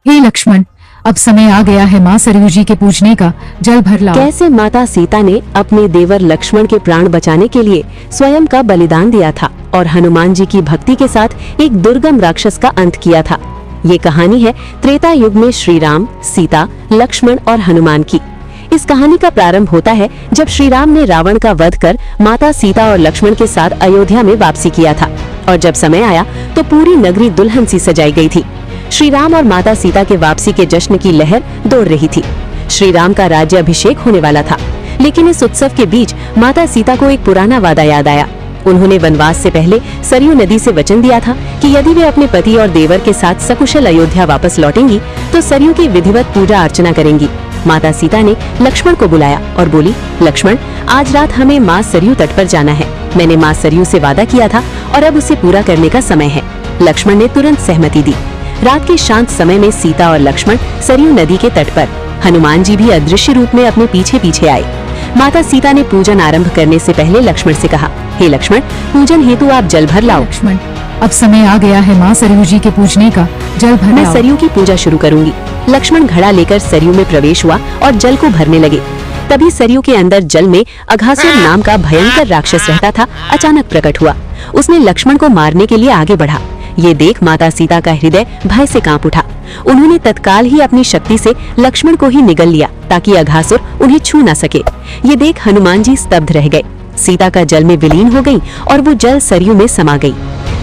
हे लक्ष्मण, अब समय आ गया है माँ सरयू जी के पूजने का, जल भर लाओ। कैसे माता सीता ने अपने देवर लक्ष्मण के प्राण बचाने के लिए स्वयं का बलिदान दिया था और हनुमान जी की भक्ति के साथ एक दुर्गम राक्षस का अंत किया था। ये कहानी है त्रेता युग में श्री राम, सीता, लक्ष्मण और हनुमान की। इस कहानी का प्रारंभ होता है जब श्री राम ने रावण का वध कर माता सीता और लक्ष्मण के साथ अयोध्या में वापसी किया था और जब समय आया तो पूरी नगरी दुल्हन सी सजाई गई थी। श्री राम और माता सीता के वापसी के जश्न की लहर दौड़ रही थी। श्री राम का राज्य अभिषेक होने वाला था, लेकिन इस उत्सव के बीच माता सीता को एक पुराना वादा याद आया। उन्होंने वनवास से पहले सरयू नदी से वचन दिया था कि यदि वे अपने पति और देवर के साथ सकुशल अयोध्या वापस लौटेंगी तो सरयू की विधिवत पूजा अर्चना करेंगी। माता सीता ने लक्ष्मण को बुलाया और बोली, लक्ष्मण, आज रात हमें माँ सरयू तट पर जाना है। मैंने माँ सरयू से वादा किया था और अब उसे पूरा करने का समय है। लक्ष्मण ने तुरंत सहमति दी। रात के शांत समय में सीता और लक्ष्मण सरयू नदी के तट पर, हनुमान जी भी अदृश्य रूप में अपने पीछे पीछे आए। माता सीता ने पूजन आरंभ करने से पहले लक्ष्मण से कहा, हे लक्ष्मण, पूजन हेतु आप जल भर लाओ। लक्ष्मण, अब समय आ गया है माँ सरयू जी के पूजने का, जल भर मैं लाओ। सरयू की पूजा शुरू करूंगी। लक्ष्मण घड़ा लेकर सरयू में प्रवेश हुआ और जल को भरने लगे। तभी सरयू के अंदर जल में अघासुर नाम का भयंकर राक्षस रहता था अचानक प्रकट हुआ। उसने लक्ष्मण को मारने के लिए आगे बढ़ा। ये देख माता सीता का हृदय भय से कांप उठा। उन्होंने तत्काल ही अपनी शक्ति से लक्ष्मण को ही निगल लिया ताकि अघासुर उन्हें छू न सके। ये देख हनुमान जी स्तब्ध रह गए। सीता का जल में विलीन हो गई और वो जल सरयू में समा गई।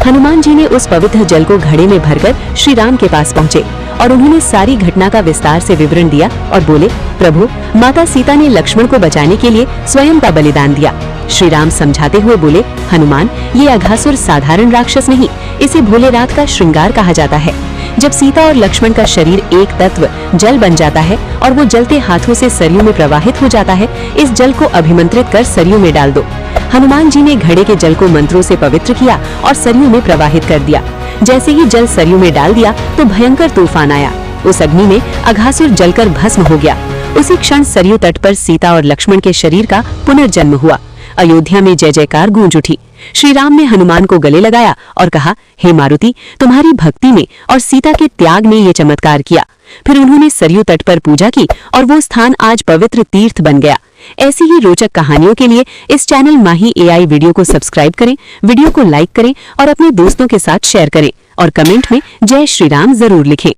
हनुमान जी ने उस पवित्र जल को घड़े में भरकर श्री राम के पास पहुँचे और उन्होंने सारी घटना का विस्तार से विवरण दिया और बोले, प्रभु, माता सीता ने लक्ष्मण को बचाने के लिए स्वयं का बलिदान दिया। श्री राम समझाते हुए बोले, हनुमान, ये अघासुर साधारण राक्षस नहीं, इसे भोलेनाथ का श्रृंगार कहा जाता है। जब सीता और लक्ष्मण का शरीर एक तत्व जल बन जाता है और वो जलते हाथों से सरयू में प्रवाहित हो जाता है, इस जल को अभिमंत्रित कर सरयू में डाल दो। हनुमान जी ने घड़े के जल को मंत्रों से पवित्र किया और सरयू में प्रवाहित कर दिया। जैसे ही जल सरयू में डाल दिया तो भयंकर तूफान आया। उस अग्नि में अघासुर जलकर भस्म हो गया। उसी क्षण सरयू तट पर सीता और लक्ष्मण के शरीर का पुनर्जन्म हुआ। अयोध्या में जय जयकार गूंज उठी। श्री राम ने हनुमान को गले लगाया और कहा, हे मारुति, तुम्हारी भक्ति में और सीता के त्याग ने ये चमत्कार किया। फिर उन्होंने सरयू तट पर पूजा की और वो स्थान आज पवित्र तीर्थ बन गया। ऐसी ही रोचक कहानियों के लिए इस चैनल माही AI वीडियो को सब्सक्राइब करें, वीडियो को लाइक करें और अपने दोस्तों के साथ शेयर करें और कमेंट में जय श्री राम जरूर लिखें।